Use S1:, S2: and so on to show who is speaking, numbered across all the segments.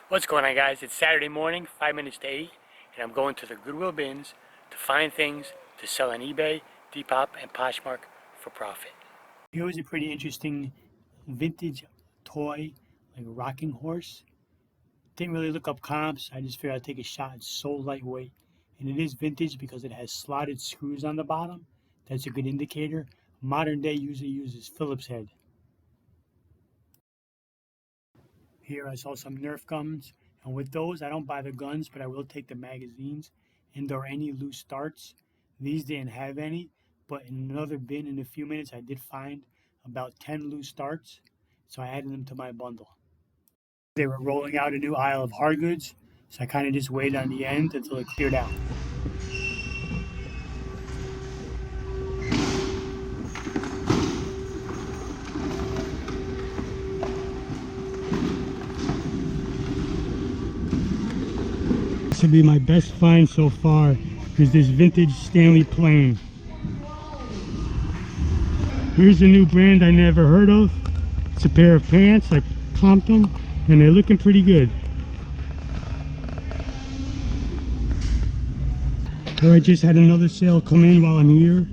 S1: What's going on, guys? It's Saturday morning, 5 minutes to 8, and I'm going to the Goodwill Bins to find things to sell on eBay, Depop, and Poshmark for profit. Here was a pretty interesting vintage toy, like a rocking horse. Didn't really look up comps. I just figured I'd take a shot. It's so lightweight, and it is vintage because it has slotted screws on the bottom. That's a good indicator. Modern day usually uses Phillips head. Here I saw some Nerf guns, and with those I don't buy the guns, but I will take the magazines and or any loose darts. These didn't have any, but in another bin in a few minutes I did find about 10 loose darts, so I added them to my bundle. They were rolling out a new aisle of hard goods, so I kind of just waited on the end until it cleared out. This will be my best find so far, is this vintage Stanley plane. Here's a new brand I never heard of. It's a pair of pants. I comped them and they're looking pretty good. I just had another sale come in while I'm here.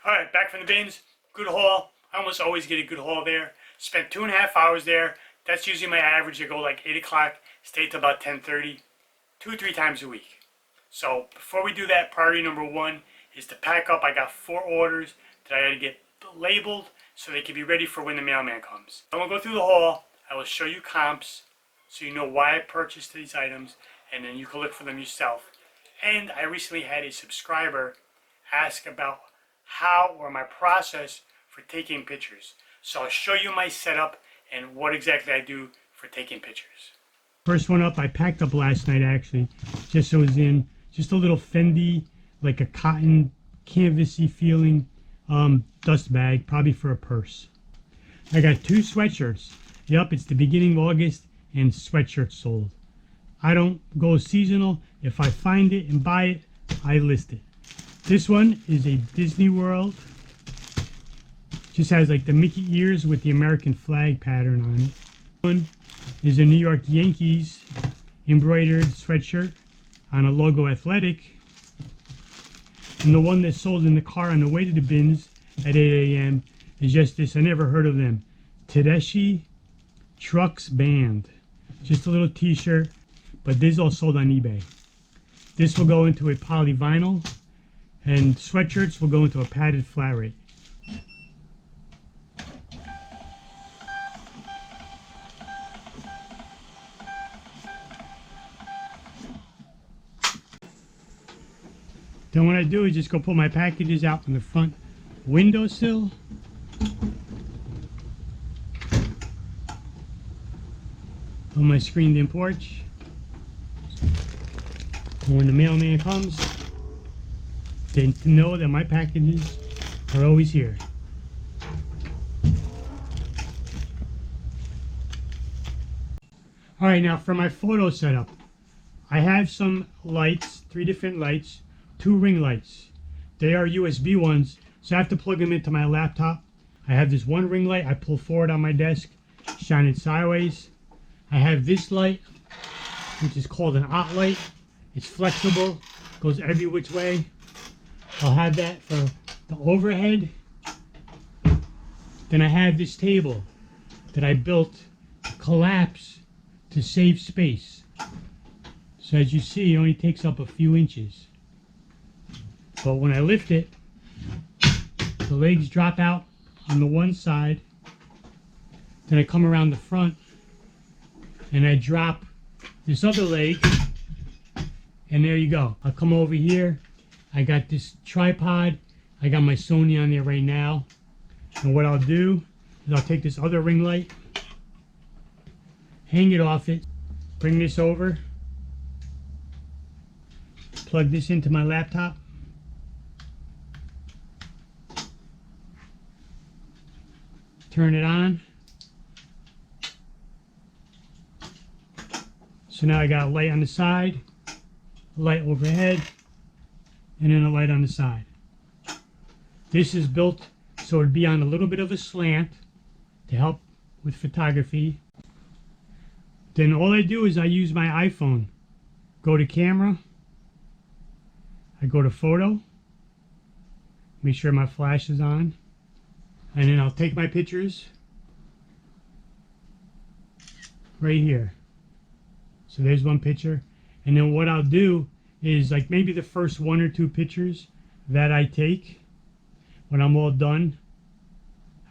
S1: Alright, back from the bins. Good haul. I almost always get a good haul there. Spent 2.5 hours there. That's usually my average. I go like 8 o'clock, stay till about 10:30, 2 or 3 times a week. So before we do that, priority number 1 is to pack up. I got 4 orders that I got to get labeled so they can be ready for when the mailman comes. I won't go through the haul. I will show you comps so you know why I purchased these items, and then you can look for them yourself. And I recently had a subscriber ask about how or my process for taking pictures. So I'll show you my setup and what exactly I do for taking pictures. First one up, I packed up last night actually, just so it was in just a little Fendi, like a cotton, canvasy feeling dust bag, probably for a purse. I got 2 sweatshirts. Yep, it's the beginning of August and sweatshirts sold. I don't go seasonal. If I find it and buy it, I list it. This one is a Disney World. Just has like the Mickey ears with the American flag pattern on it. One is a New York Yankees embroidered sweatshirt on a logo athletic. And the one that's sold in the car on the way to the bins at 8 a.m. is just this. I never heard of them. Tedeschi Trucks Band. Just a little t-shirt, but this is all sold on eBay. This will go into a polyvinyl, and sweatshirts will go into a padded flat rate. Then what I do is just go put my packages out on the front windowsill. On my screened-in porch. And when the mailman comes, they know that my packages are always here. Alright, now for my photo setup, I have some lights, 3 different lights, 2 ring lights. They are USB ones, so I have to plug them into my laptop. I have this one ring light I pull forward on my desk, shine it sideways. I have this light, which is called an OT light. It's flexible, goes every which way. I'll have that for the overhead. Then I have this table that I built to collapse to save space. So as you see, it only takes up a few inches. But when I lift it, the legs drop out on the one side. Then I come around the front and I drop this other leg, and there you go. I'll come over here. I got this tripod. I got my Sony on there right now. And what I'll do is I'll take this other ring light, hang it off it, bring this over, plug this into my laptop, turn it on. So now I got a light on the side, a light overhead, and then a light on the side. This is built so it'd be on a little bit of a slant to help with photography. Then all I do is I use my iPhone. Go to camera. I go to photo. Make sure my flash is on. And then I'll take my pictures right here. So there's one picture. And then what I'll do is like maybe the first 1 or 2 pictures that I take, when I'm all done,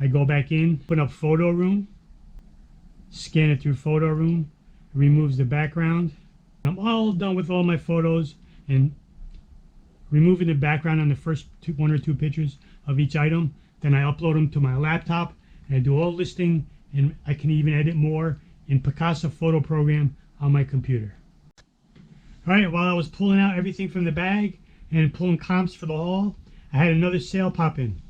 S1: I go back in, put up photo room, scan it through photo room, removes the background. I'm all done with all my photos and removing the background on the first 1 or 2 pictures of each item. Then I upload them to my laptop and I do all listing, and I can even edit more in Picasa photo program on my computer. Alright, while I was pulling out everything from the bag and pulling comps for the haul, I had another sale pop in.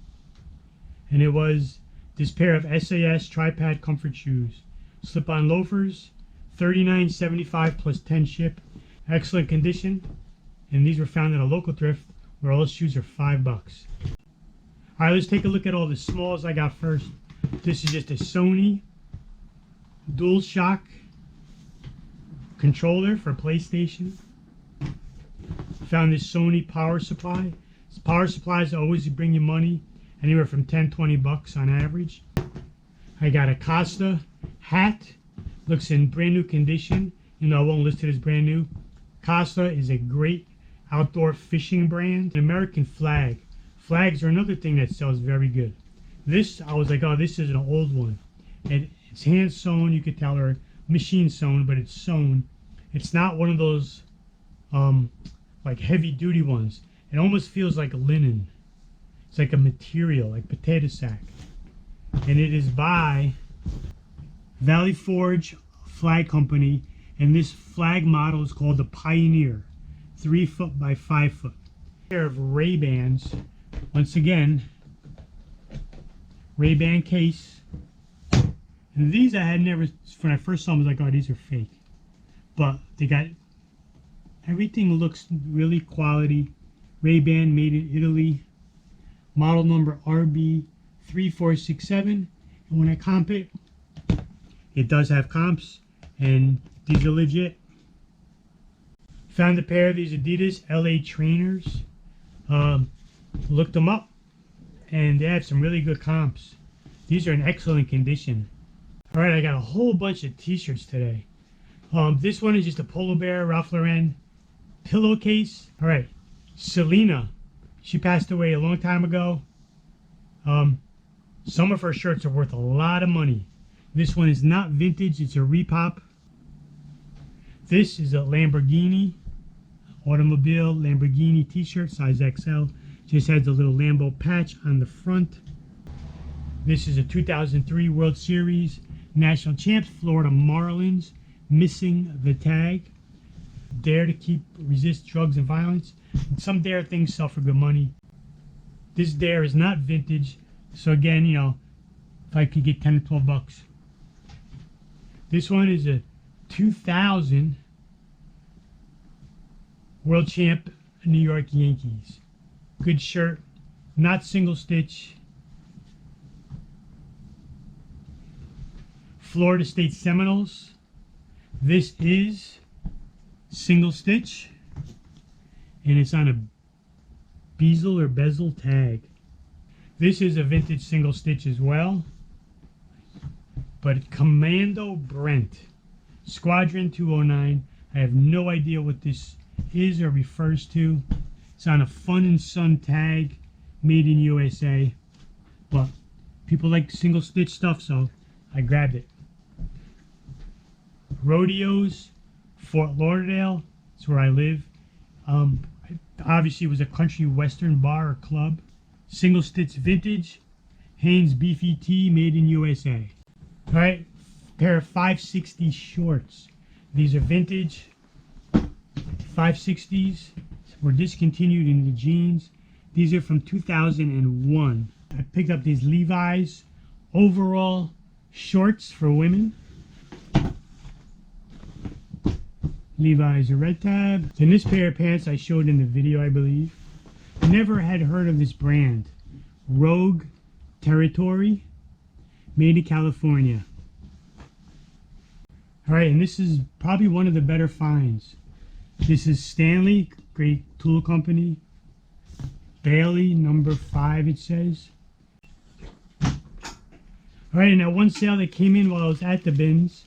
S1: And it was this pair of SAS tripod comfort shoes. Slip-on loafers, $39.75 plus 10 ship. Excellent condition. And these were found at a local thrift where all the shoes are $5. Alright, let's take a look at all the smalls I got first. This is just a Sony DualShock controller for PlayStation. Found this Sony power supply. Power supplies always bring you money, anywhere from $10-20 on average. I got a Costa hat. Looks in brand new condition. You know, I won't list it as brand new. Costa is a great outdoor fishing brand. An American flag. Flags are another thing that sells very good. This, I was like, oh, this is an old one. And it's hand sewn, you could tell, or machine sewn, but it's sewn. It's not one of those like heavy duty ones. It almost feels like linen. It's like a material, like potato sack. And it is by Valley Forge Flag Company, and this flag model is called the Pioneer, 3 foot by 5 foot. A pair of Ray-Bans. Once again, Ray-Ban case. And these I had never, when I first saw them, I was like, oh, these are fake. But they got, everything looks really quality. Ray-Ban made in Italy. Model number RB3467. And when I comp it, it does have comps, and these are legit. Found a pair of these Adidas LA trainers. Looked them up, and they have some really good comps. These are in excellent condition. Alright, I got a whole bunch of t-shirts today. This one is just a Polo Bear Ralph Lauren pillowcase. Alright, Selena. She passed away a long time ago. Some of her shirts are worth a lot of money. This one is not vintage, it's a repop. This is a Lamborghini, automobile Lamborghini t-shirt, size XL. Just has a little Lambo patch on the front. This is a 2003 World Series National Champs, Florida Marlins, missing the tag. Dare to resist drugs and violence. Some Dare things sell for good money. This Dare is not vintage, so again, you know, if I could get 10 to 12 bucks. This one is a 2000 World Champ New York Yankees. Good shirt, not single stitch. Florida State Seminoles. This is single stitch, and it's on a bezel tag. This is a vintage single stitch as well, but Commando Brent Squadron 209. I have no idea what this is or refers to. It's on a Fun and Sun tag, made in USA, but people like single stitch stuff, so I grabbed it. Rodeos, Fort Lauderdale, that's where I live. Obviously it was a country western bar or club. Single stitch vintage, Hanes Beefy Tee, made in USA. Alright, pair of 560 shorts. These are vintage 560s. Were discontinued in the jeans. These are from 2001. I picked up these Levi's overall shorts for women. Levi's a red tab. And this pair of pants I showed in the video, I believe. Never had heard of this brand. Rogue Territory, made in California. All right, and this is probably one of the better finds. This is Stanley, great tool company. Bailey, number 5, it says. All right, and that one sale that came in while I was at the bins,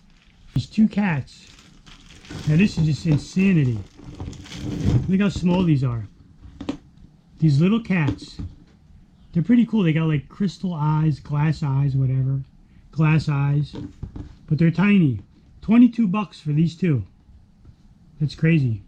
S1: there's 2 cats. Now this is just insanity. Look how small these are. These little cats. They're pretty cool. They got like crystal eyes, glass eyes, whatever. Glass eyes. But they're tiny. $22 for these 2. That's crazy.